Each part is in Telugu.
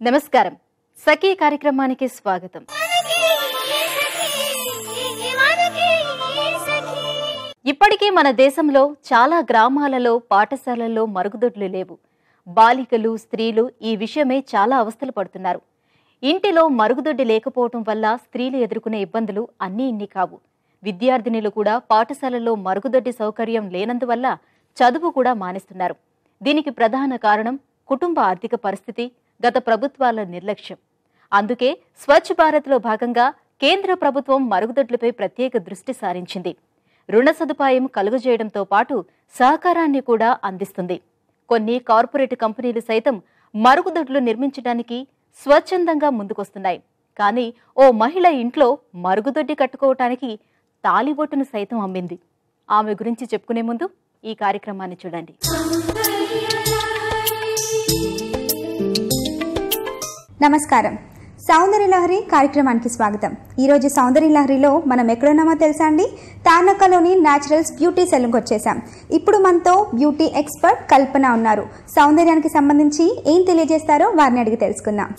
నమస్కారం. సఖీ కార్యక్రమానికి స్వాగతం. ఇప్పటికీ మన దేశంలో చాలా గ్రామాలలో పాఠశాలల్లో మరుగుదొడ్లు లేవు. బాలికలు, స్త్రీలు ఈ విషయమే చాలా అవస్థలు పడుతున్నారు. ఇంటిలో మరుగుదొడ్డి లేకపోవటం వల్ల స్త్రీలు ఎదుర్కొనే ఇబ్బందులు అన్నీ ఇన్ని కావు. విద్యార్థినులు కూడా పాఠశాలల్లో మరుగుదొడ్డి సౌకర్యం లేనందువల్ల చదువు కూడా మానేస్తున్నారు. దీనికి ప్రధాన కారణం కుటుంబ ఆర్థిక పరిస్థితి, గత ప్రభుత్వాల నిర్లక్ష్యం. అందుకే స్వచ్ఛ భారత్లో భాగంగా కేంద్ర ప్రభుత్వం మరుగుదొడ్లపై ప్రత్యేక దృష్టి సారించింది. రుణ సదుపాయం కలుగజేయడంతో పాటు సహకారాన్ని కూడా అందిస్తుంది. కొన్ని కార్పొరేట్ కంపెనీలు సైతం మరుగుదొడ్లు నిర్మించడానికి స్వచ్ఛందంగా ముందుకొస్తున్నాయి. కానీ ఓ మహిళ ఇంట్లో మరుగుదొడ్డి కట్టుకోవటానికి తాలిబొట్టును సైతం అమ్మింది. ఆమె గురించి చెప్పుకునే ముందు ఈ కార్యక్రమాన్ని చూడండి. నమస్కారం. సౌందర్య లహరి కార్యక్రమానికి స్వాగతం. ఈరోజు సౌందర్య లహరిలో మనం ఎక్కడున్నామో తెలుసా అండి? తార్నాకలోని న్యాచురల్స్ బ్యూటీ సెలూన్కి వచ్చేసాం. ఇప్పుడు మనతో బ్యూటీ ఎక్స్పర్ట్ కల్పన ఉన్నారు. సౌందర్యానికి సంబంధించి ఏం తెలియజేస్తారో వారిని అడిగి తెలుసుకుందాం.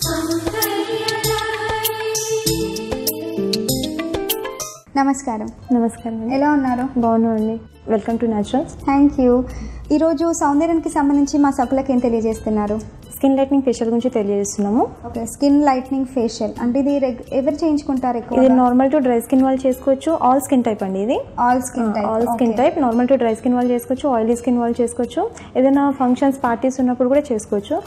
నమస్కారం. నమస్కారం. ఎలా ఉన్నారు? బాగున్నామండి. Welcome to naturals. Thank you. ఈరోజు సౌందర్యానికి సంబంధించి మా సభ్యులకు ఏం తెలియజేస్తున్నారు? స్కిన్ లైట్నింగ్ ఫేషియల్ గురించి తెలియజేస్తున్నాము. ఓకే, స్కిన్ లైట్నింగ్ ఫేషియల్ అంటే ఇది ఎవరు చేయించుకుంటారు? ఇది నార్మల్ టు డ్రై స్కిన్ వాళ్ళు చేసుకోవచ్చు. ఆల్ స్కిన్ టైప్ అండి. ఇది all skin type. Normal to dry skin వాళ్ళు చేసుకోవచ్చు, ఆయిలీ స్కిన్ వాళ్ళు చేసుకోవచ్చు, ఏదైనా ఫంక్షన్స్ పార్టీస్ ఉన్నప్పుడు కూడా చేసుకోవచ్చు.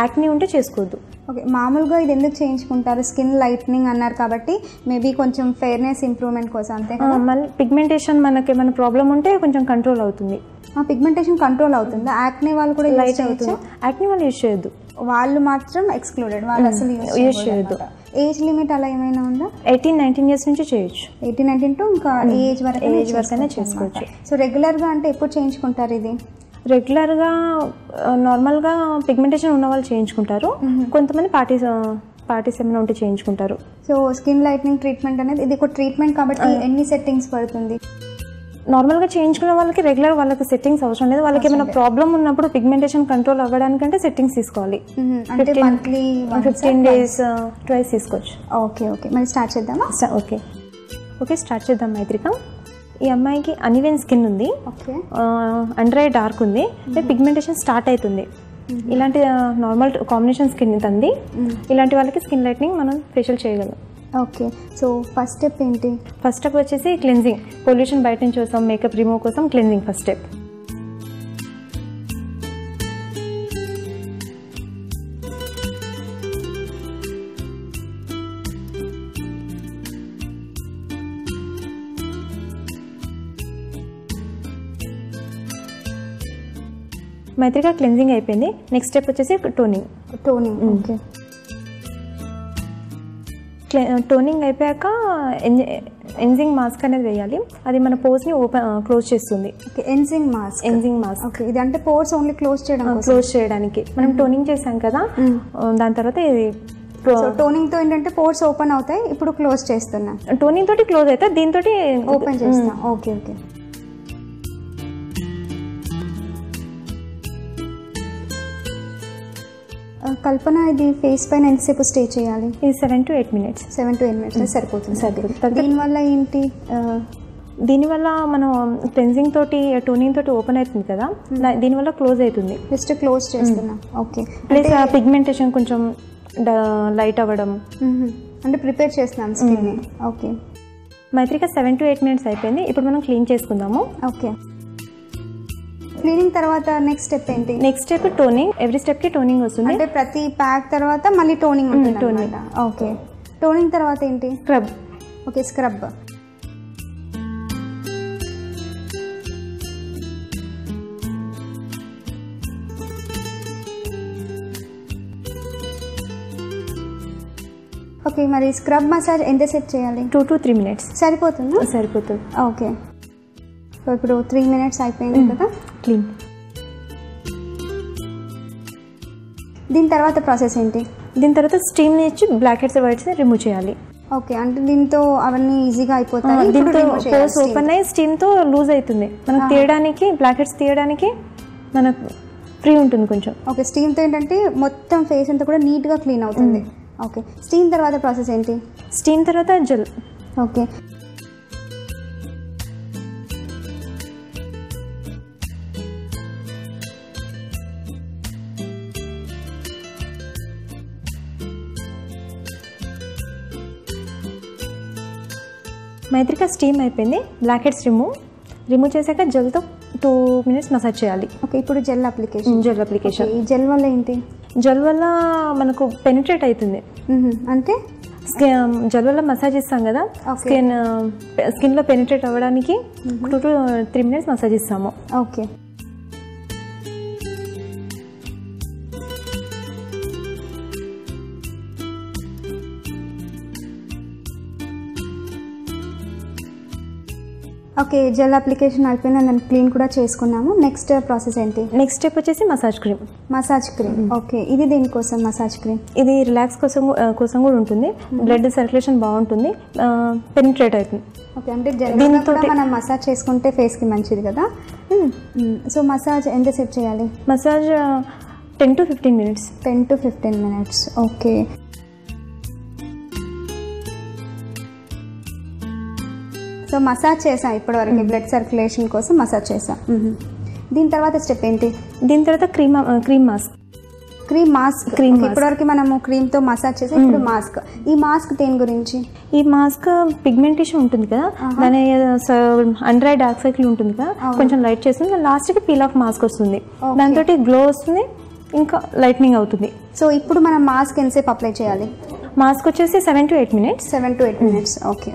యాక్ని ఉంటే చేసుకోవద్దు. ఓకే, మామూలుగా ఇది ఎందుకు చేయించుకుంటారు? స్కిన్ లైట్నింగ్ అన్నారు కాబట్టి మేబీ కొంచెం ఫెయిర్నెస్ ఇంప్రూవ్మెంట్ కోసం, అంతే కదా? మళ్ళీ పిగ్మెంటేషన్ మనకి ఏమైనా ప్రాబ్లం ఉంటే కొంచెం కంట్రోల్ అవుతుంది. పిగ్మెంటేషన్ కంట్రోల్ అవుతుందా? యాక్ని వాళ్ళు కూడా లైట్ అవుతుంది. యాక్ని వాళ్ళు యూజ్ చేయొద్దు. వాళ్ళు మాత్రం ఎక్స్క్లూడెడ్, వాళ్ళు అసలు యూజ్ చేయొద్దు. ఏజ్ లిమిట్ అలా ఏమైనా ఉందా? 18-19 ఇయర్స్ నుంచి చేయొచ్చు. 18-19 టు ఇంకా ఏజ్ వరకైనా చేసుకోవచ్చు. సో రెగ్యులర్గా అంటే ఎప్పుడు చేయించుకుంటారు ఇది? రెగ్యులర్గా నార్మల్గా పిగ్మెంటేషన్ ఉన్న వాళ్ళు చేయించుకుంటారు. కొంతమంది పార్టీస్ ఏమైనా ఉంటే చేయించుకుంటారు. సో స్కిన్ లైట్నింగ్ ట్రీట్మెంట్ అనేది ఇది ఒక ట్రీట్మెంట్ కాబట్టి ఎన్ని సెట్టింగ్స్ పడుతుంది? నార్మల్గా చేయించుకునే వాళ్ళకి రెగ్యులర్ వాళ్ళకి సెట్టింగ్స్ అవసరం లేదు. వాళ్ళకి ఏమైనా ప్రాబ్లం ఉన్నప్పుడు పిగ్మెంటేషన్ కంట్రోల్ అవ్వడానికంటే సెట్టింగ్స్ తీసుకోవాలి. 15 days ట్వైస్ తీసుకోవచ్చు. ఓకే, మరి స్టార్ట్ చేద్దామా? ఓకే, స్టార్ట్ చేద్దాం. మైత్రిక, ఈ అమ్మాయికి అన్ఈవెన్ స్కిన్ ఉంది. అండర్ ఐ డార్క్ ఉంది. పిగ్మెంటేషన్ స్టార్ట్ అవుతుంది. ఇలాంటి నార్మల్ కాంబినేషన్ స్కిన్ తంది. ఇలాంటి వాళ్ళకి స్కిన్ లైట్నింగ్ మనం ఫేషియల్ చేయగలం. ఓకే, సో ఫస్ట్ స్టెప్ ఏంటి? ఫస్ట్ స్టెప్ వచ్చేసి క్లెన్జింగ్. పొల్యూషన్ బయట నుంచి వస్తాం, మేకప్ రిమూవ్ కోసం క్లెన్జింగ్ ఫస్ట్ స్టెప్. మైత్రిగా క్లెన్జింగ్ అయిపోయింది. నెక్స్ట్ స్టెప్ వచ్చేసి టోనింగ్. ఓకే, టోనింగ్ అయిపోయాక ఎన్జింగ్ మాస్క్ అనేది వేయాలి. అది మన పోర్స్ని క్లోజ్ చేస్తుంది. ఎన్జింగ్ మాస్క్. ఓకే, ఇది అంటే పోర్స్ ఓన్లీ క్లోజ్ చేయడానికి మనం టోనింగ్ చేసాం కదా. దాని తర్వాత ఇది టోనింగ్ తో ఏంటంటే పోర్స్ ఓపెన్ అవుతాయి. ఇప్పుడు క్లోజ్ చేస్తున్నా. టోనింగ్ తోటి క్లోజ్ అవుతాయి, దీంతో ఓపెన్ చేస్తా. ఓకే, కల్పన, ఇది ఫేస్ పైన ఎంతసేపు స్టే చేయాలి? ఇది 7 to 8 minutes. 7 to 8 minutes సరిపోతుంది. దీనివల్ల ఏంటి? దీనివల్ల మనం క్లెన్జింగ్ తోటి టోనింగ్ తోటి ఓపెన్ అవుతుంది కదా, దీనివల్ల క్లోజ్ అవుతుంది. జస్ట్ క్లోజ్ చేస్తున్నా. ఓకే, ప్లస్ పిగ్మెంటేషన్ కొంచెం లైట్ అవ్వడం అంటే ప్రిపేర్ చేస్తున్నాం స్కిన్. ఓకే, మైత్రిక 7 to 8 minutes అయిపోయింది. ఇప్పుడు మనం క్లీన్ చేసుకుందాము. ఓకే, క్లీనింగ్ తర్వాత నెక్స్ట్ స్టెప్ ఏంటి? Next step toning. Every step కి టోనింగ్ వస్తుంది. అంటే ప్రతి ప్యాక్ తర్వాత మళ్ళీ టోనింగ్ ఉంటుంది. ఓకే, టోనింగ్ తర్వాత ఏంటి? స్క్రబ్. Okay, scrub. ఓకే, మరి స్క్రబ్ మసాజ్ ఎంతసేపు చేయాలి? 2 to 3 minutes. సరిపోతుందా? సరిపోతుంది. ఓకే, సో ఇప్పుడు 3 minutes అయిపోయింది కదా క్లీన్. దీని తర్వాత ప్రాసెస్ ఏంటి? దీని తర్వాత స్టీమ్ ఇచ్చి బ్లాక్ హెడ్స్ వైట్స్ రిమూవ్ చేయాలి. ఓకే, అంటే దీంతో అవన్నీ ఈజీగా అయిపోతాయి. దీంతో పోర్స్ ఓపెన్ అయ్యి స్టీమ్తో లూజ్ అవుతుంది. మనకు తీయడానికి, బ్లాక్ హెడ్స్ తీయడానికి మనకు ఫ్రీ ఉంటుంది కొంచెం. ఓకే, స్టీమ్తో ఏంటంటే మొత్తం ఫేస్ అంతా కూడా నీట్గా క్లీన్ అవుతుంది. ఓకే, స్టీమ్ తర్వాత ప్రాసెస్ ఏంటి? స్టీమ్ తర్వాత జెల్. ఓకే, మైత్రిక స్టీమ్ అయిపోయింది. బ్లాక్ హెడ్స్ రిమూవ్ చేశాక జెల్తో 2 minutes మసాజ్ చేయాలి. ఓకే, ఇప్పుడు జెల్ అప్లికేషన్. ఈ జెల్ వల్ల ఏంటి? జెల్ వల్ల మనకు పెనిట్రేట్ అవుతుంది. అంటే జెల్ వల్ల మసాజ్ ఇస్తాం కదా, స్కిన్లో పెనిట్రేట్ అవ్వడానికి 2 to 3 minutes మసాజ్ ఇస్తాము. ఓకే, ఓకే, జెల్ అప్లికేషన్ అయిపోయింది, దాన్ని క్లీన్ కూడా చేసుకున్నాము. నెక్స్ట్ ప్రాసెస్ ఏంటి? నెక్స్ట్ స్టెప్ వచ్చేసి massage cream. Massage cream. Okay, ఇది దేనికోసం మసాజ్ క్రీమ్? ఇది రిలాక్స్ కోసం కూడా ఉంటుంది. బ్లడ్ సర్క్యులేషన్ బాగుంటుంది, పెనిట్రేట్ అవుతుంది. ఓకే, అంటే దీంతో మనం మసాజ్ చేసుకుంటే ఫేస్కి మంచిది కదా. సో మసాజ్ ఎంతసేపు చేయాలి? Massage 10 to 15 minutes. 10 to 15 minutes. Okay, so massage చేసాం ఇప్పటివరకు, బ్లడ్ సర్క్యులేషన్ కోసం మసాజ్ చేసాం. దీని తర్వాత స్టెప్ ఏంటి? దీని తర్వాత క్రీమ్ మాస్క్. Cream mask. ఇప్పటివరకు మనము క్రీమ్తో మసాజ్ చేసాం, ఇప్పుడు మాస్క్. ఈ మాస్క్ దేని గురించి? ఈ మాస్క్ పిగ్మెంటేషన్ ఉంటుంది కదా, దాని అండర్ ఐ డార్క్ సర్కిల్ ఉంటుంది కదా, కొంచెం లైట్ చేస్తుంది, లాస్ట్కి పీల్ ఆఫ్ మాస్క్ వస్తుంది. దాంతో గ్లో వస్తుంది, ఇంకా లైట్నింగ్ అవుతుంది. సో ఇప్పుడు మనం మాస్క్ ఎంతసేపు అప్లై చేయాలి? మాస్క్ వచ్చేసి 7 to 8 minutes. 7 to 8 minutes. Okay,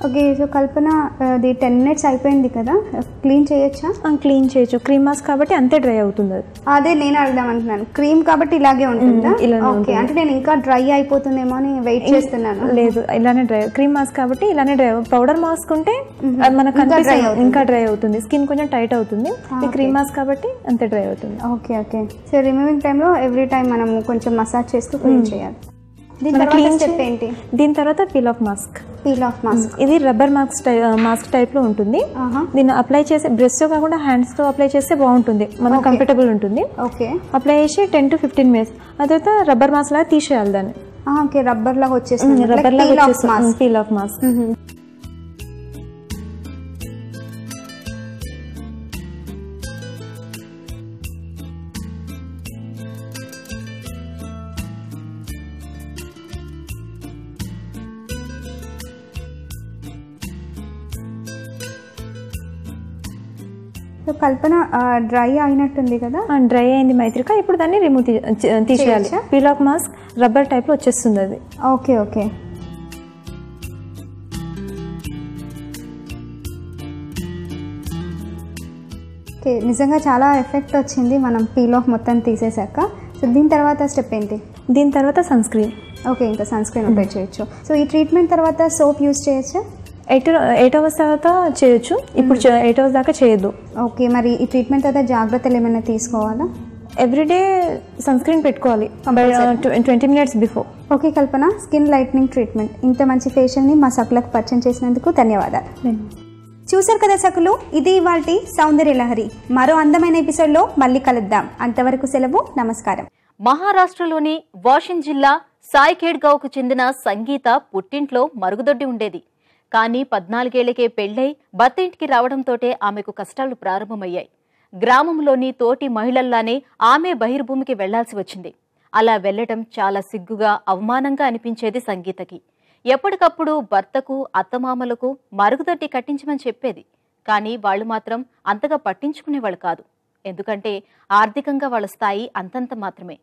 okay. So Kalpana, అది 10 minutes అయిపోయింది కదా, క్లీన్ చేయొచ్చా? క్లీన్ చేయొచ్చు, క్రీమ్ మాస్క్ కాబట్టి అంతే డ్రై అవుతుంది. అదే నేను అడుగుదాం అంటున్నాను, క్రీమ్ కాబట్టి ఇలాగే ఉంటుందా? ఓకే, అంటే నేను ఇంకా డ్రై అయిపోతుందేమో అని వెయిట్ చేస్తున్నాను. లేదు, ఇలానే డ్రై. క్రీమ్ మాస్క్ కాబట్టి ఇలానే డ్రై. పౌడర్ మాస్క్ ఉంటే మనకు ఇంకా డ్రై అవుతుంది, స్కిన్ కొంచెం టైట్ అవుతుంది. ఈ క్రీమ్ మాస్క్ కాబట్టి అంతే డ్రై అవుతుంది. Okay okay. సో రిమూవింగ్ టైంలో ఎవ్రీ టైం మనం కొంచెం మసాజ్ చేస్తూ క్లీన్ చేయాలి. దీని తర్వాత పీల్ ఆఫ్ మాస్క్. ఇది రబ్బర్ మాస్క్ టైప్ లో ఉంటుంది. దీన్ని అప్లై చేసి బ్రష్ తో కాకుండా హ్యాండ్స్ తో అప్లై చేస్తే బాగుంటుంది, మనకు కంఫర్టబుల్ ఉంటుంది. అప్లై చేసి 10 to 15 minutes. ఆ తర్వాత రబ్బర్ మాస్క్ లాగా తీసేయాలి దాన్ని. రబ్బర్ లాగా వచ్చేస్తుంది, పీల్ ఆఫ్ మాస్క్. కల్పన, డ్రై అయినట్టుంది కదా? డ్రై అయింది మైత్రిక. ఇప్పుడు దాన్ని రిమూవ్ తీసేయాలి. Peel off mask rubber type లో వచ్చేస్తుంది అది. Okay okay. ఓకే, నిజంగా చాలా ఎఫెక్ట్ వచ్చింది మనం పీల్ ఆఫ్ మొత్తం తీసేసాక. సో దీని తర్వాత స్టెప్ ఏంటి? దీని తర్వాత సన్ స్క్రీన్. ఓకే, ఇంకా సన్ స్క్రీన్ అప్లై చేయొచ్చు. సో ఈ ట్రీట్మెంట్ తర్వాత సోప్ యూజ్ చేయొచ్చా? 8 hours తర్వాత చేయొచ్చు, ఇప్పుడు 8 hours దాకా చేయొద్దు. ఓకే, మరి ఈ ట్రీట్మెంట్ తర్వాత జాగ్రత్తలు ఏమైనా తీసుకోవాలా? ఎవ్రీడే సన్ స్క్రీన్ పెట్టుకోవాలి 20 minutes బిఫోర్. ఓకే కల్పన, స్కిన్ లైట్నింగ్ ట్రీట్మెంట్ ఇంత మంచి ఫేషియల్ని మా సకులకు పరిచయం చేసినందుకు ధన్యవాదాలు. చూసారు కదా సకులు, ఇది ఇవాల్టి సౌందర్య లహరి. మరో అందమైన ఎపిసోడ్లో మళ్ళీ కలుద్దాం. అంతవరకు సెలవు, నమస్కారం. మహారాష్ట్రలోని వాషిం జిల్లా సాయిఖేడ్గావ్కు చెందిన సంగీత పుట్టింట్లో మరుగుదొడ్డి ఉండేది. కానీ 14 ఏళ్లకే పెళ్లై భర్త ఇంటికి రావడంతోటే ఆమెకు కష్టాలు ప్రారంభమయ్యాయి. గ్రామంలోని తోటి మహిళల్లానే ఆమె బహిర్భూమికి వెళ్లాల్సి వచ్చింది. అలా వెళ్లటం చాలా సిగ్గుగా, అవమానంగా అనిపించేది సంగీతకి. ఎప్పటికప్పుడు భర్తకు, అత్తమామలకు మరుగుదొడ్డి కట్టించమని చెప్పేది. కానీ వాళ్లు మాత్రం అంతగా పట్టించుకునేవాళ్ళు కాదు. ఎందుకంటే ఆర్థికంగా వాళ్ళ స్థాయి అంతంత మాత్రమే.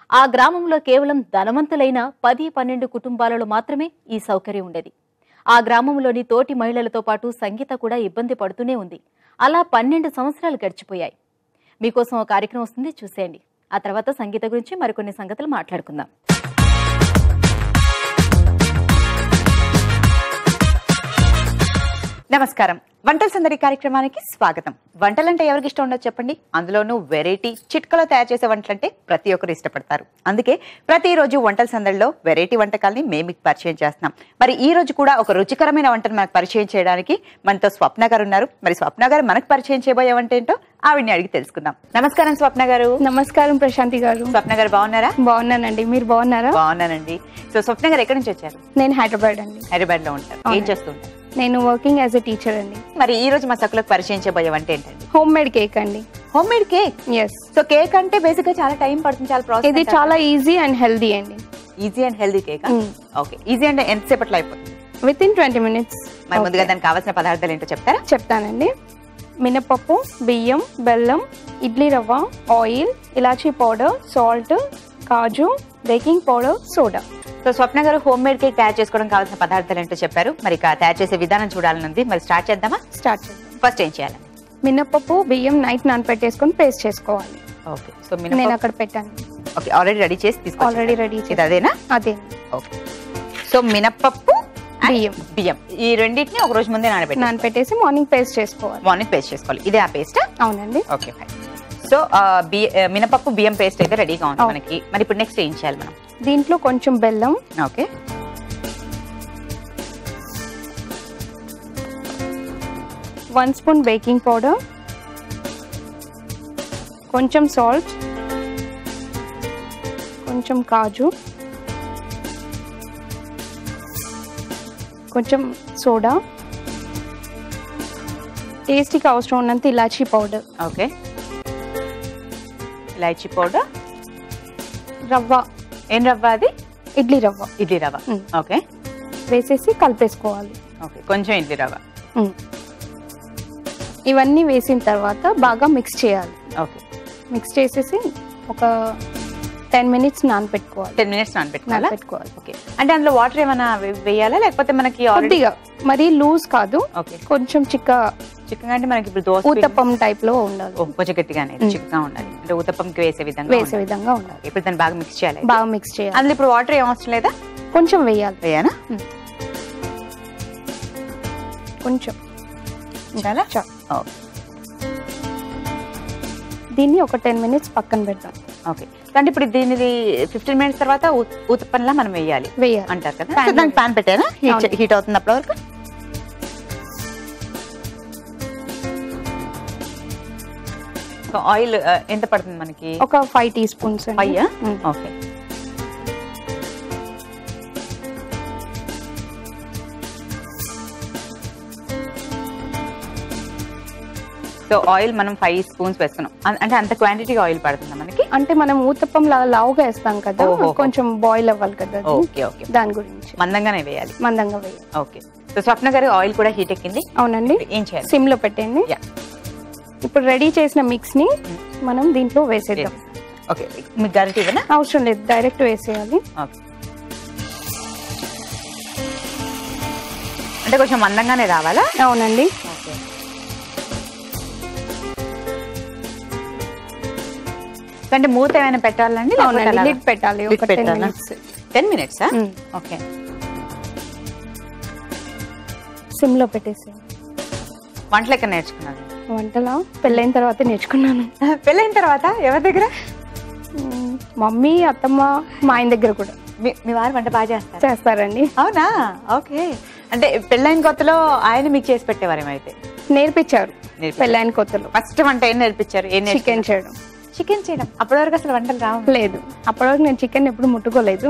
ఆ గ్రామంలో కేవలం ధనవంతులైన 10-12 కుటుంబాలలో మాత్రమే ఈ సౌకర్యం ఉండేది. ఆ గ్రామంలోని తోటి మహిళలతో పాటు సంగీత కూడా ఇబ్బంది పడుతూనే ఉంది. అలా 12 సంవత్సరాలు గడిచిపోయాయి. మీకోసం ఒక కార్యక్రమం వస్తుంది, చూసేయండి. ఆ తర్వాత సంగీత గురించి మరికొన్ని సంగతులు మాట్లాడుకుందాం. నమస్కారం. వంటల సందడి కార్యక్రమానికి స్వాగతం. వంటలంటే ఎవరికి ఇష్టం ఉండదు చెప్పండి. అందులోనూ వెరైటీ చిట్కలో తయారు చేసే వంటలంటే ప్రతి ఒక్కరు ఇష్టపడతారు. అందుకే ప్రతిరోజు వంటల సందడిలో వెరైటీ వంటకాలని మేము మీకు పరిచయం చేస్తున్నాం. మరి ఈ రోజు కూడా ఒక రుచికరమైన వంటను మనకు పరిచయం చేయడానికి మనతో స్వప్న గారు ఉన్నారు. మరి స్వప్న గారు మనకు పరిచయం చేయబోయే వంట ఏంటో ఆవిడని అడిగి తెలుసుకుందాం. నమస్కారం స్వప్న గారు. నమస్కారం ప్రశాంతి గారు. స్వప్న గారు బాగున్నారా? బాగున్నానండి, మీరు బాగున్నారా? బాగున్నానండి. సో స్వప్న గారు ఎక్కడి నుంచి వచ్చారు? నేను హైదరాబాద్ అండి. హైదరాబాద్ లో ఉంటారు. ఏం చేస్తుంటారు? నేను వర్కింగ్ యాజ్ ఎ టీచర్ అండి. మరి ఈ రోజు మా సకులకు పరిచయం చేయబోయే వంట ఏంటండి? హోమ్ మేడ్ కేక్ అండి. Home made cake. Yes. So cake అంటే బేసిక్ గా చాలా టైం పడుతుంది, చాలా ప్రాసెస్. ఇది చాలా ఈజీ అండ్ హెల్దీ అండి. Easy and healthy cake. Okay, easy అంటే ఎంతసేపట్లో అయిపోతుంది? Within 20 minutes. మరి ముందుగా దానికి కావాల్సిన పదార్థాలు ఏంటో చెప్తారా? చెప్తానండి. మినపప్పు, బియ్యం, బెల్లం, ఇడ్లీ రవ్వ, ఆయిల్, ఇలాచీ పౌడర్, సాల్ట్, కాజు, baking powder, soda. So Swapna గారు హోమ్ మేడ్ కేక్ తయారు చేసుకోవడం కావాల్సిన పదార్థాలు ఏంటో చెప్పారు. మరి తయారు చేసే విధానం చూడాలనుంది. మరి స్టార్ట్ చేద్దామా? స్టార్ట్ చేద్దాం. ఫస్ట్ ఏం చేయాలి? మినపప్పు, బియ్యం నైట్ నానబెట్టేసుకొని పేస్ట్ చేసుకోవాలి. ఓకే. సో నేను అక్కడ పెట్టాను. ఓకే, ఆల్రెడీ రెడీ చేసి తీసుకోవాలి. Already ready. ఇది అదేనా? అదే. ఓకే. సో మినపప్పు, బియ్యం బియ్యం ఈ రెండింటిని ఒక రోజు ముందే నానబెట్టేసి మార్నింగ్ పేస్ట్ చేసుకోవాలి. మార్నింగ్ పేస్ట్ చేసుకోవాలి. ఇదే ఆ పేస్ట్? అవునండి. Okay fine. సో మినపప్పు బియ్యం పేస్ట్ అయితే రెడీగా ఉంది మనకి. మరి ఇప్పుడు నెక్స్ట్ ఏం చేయాలి మనం? దీంట్లో కొంచెం బెల్లం, ఓకే, 1 స్పూన్ బేకింగ్ పౌడర్, కొంచెం సాల్ట్, కొంచెం కాజు, కొంచెం సోడా, టేస్టీకి అవసరం ఉన్నంత ఇలాచీ పౌడర్. ఓకే, ఇలాచీ పౌడర్, రవ్వ. ఏం రవ్వ అది? ఇడ్లీ రవ్వ. ఇడ్లీ రవ్వ. ఓకే, వేసేసి కలిపేసుకోవాలి. ఓకే, కొంచెం ఇడ్లీ రవ్వ. ఇవన్నీ వేసిన తర్వాత బాగా మిక్స్ చేయాలి. ఓకే, మిక్స్ చేసేసి ఒక 10 minutes నానబెట్టుకోవాలి. 10 minutes నానబెట్టుకోవాలి. ఓకే, అంటే అందులో వాటర్ ఏమైనా వేయాలా లేకపోతే మనకి కొద్దిగా, మరీ లూజ్ కాదు. ఓకే, కొంచెం చిక్కగా అంటే మనకి ఇప్పుడు దోశ ఊతప్పం టైప్ లో ఉండాలి. కొంచెం గట్టిగానే చిక్కగా ఉండాలి. అంటే ఊతప్పంకి వేసే విధంగా ఉండాలి. ఇప్పుడు దాన్ని బాగా మిక్స్ చేయాలి. బాగా మిక్స్ చేయాలి. అందులో ఇప్పుడు వాటర్ ఏం అవసరం లేదా? కొంచెం వేయాలి. వేయానా? కొంచెం చాలా. దీన్ని ఒక 10 minutes పక్కన పెడతాం. ఓకే, అంటే ఇప్పుడు దీనిది 15 minutes తర్వాత ఊతప్పంలా మనం వేయాలి అంటారు కదా. దానికి పాన్ పెట్టానా? హీట్ అవుతుంది అప్పటి వరకు. ఆయిల్ ఎంత పడుతుంది మనకి? ఒక 5 teaspoons. 5? ఓకే, సో ఆయిల్ మనం 5 spoons వేసుకున్నాం. అంటే అంత క్వాంటిటీ ఆయిల్ పడుతుందా మనకి? అంటే మనం ఊతప్పం లావుగా వేస్తాం కదా, కొంచెం బాయిల్ అవ్వాలి కదా. ఓకే, ఓకే, దాని గురించి మందంగానే వేయాలి. మందంగా వేయాలి. ఓకే, సో స్వప్న గారు ఆయిల్ కూడా హీట్ ఎక్కింది. అవునండి. ఏం చేయాలి? సిమ్ లో పెట్టండి. ఇప్పుడు రెడీ చేసిన మిక్స్ ని మనం దీంట్లో వేసేద్దాం. ఓకే, మీకు గరిటె ఇవ్వనా? అవసరం లేదు, డైరెక్ట్ వేసేయాలి. ఓకే, అంటే కొంచెం మందంగానే రావాలా? అవునండి. ఓకే, అంటే మూత ఏమైనా పెట్టాలండి? లిడ్ పెట్టాలి. ఒక 10 minutes. 10 minutes? ఓకే, సిమ్ లో పెట్టేసి. వంటలు ఎక్కడ నేర్చుకున్నాను? వంటలా పెళ్ళైన తర్వాత నేర్చుకున్నాను. పెళ్ళైన తర్వాత ఎవరి దగ్గర? మమ్మీ, అత్తమ్మ, మా ఆయన దగ్గర కూడా. మీ వారు వంట బాగా చేస్తారండి. అవునా? ఓకే, అంటే పెళ్ళైన కొత్తలో ఆయన మీకు చేసి పెట్టేవారు ఏమైతే? నేర్పించారు. పెళ్ళైన కొత్తలో ఫస్ట్ వంట ఏం నేర్పించారు? చికెన్ చేయడం. చికెన్ చేయడం. అప్పటి వరకు అసలు వంటలు రావు? లేదు, అప్పటి వరకు నేను చికెన్ ఎప్పుడు ముట్టుకోలేదు.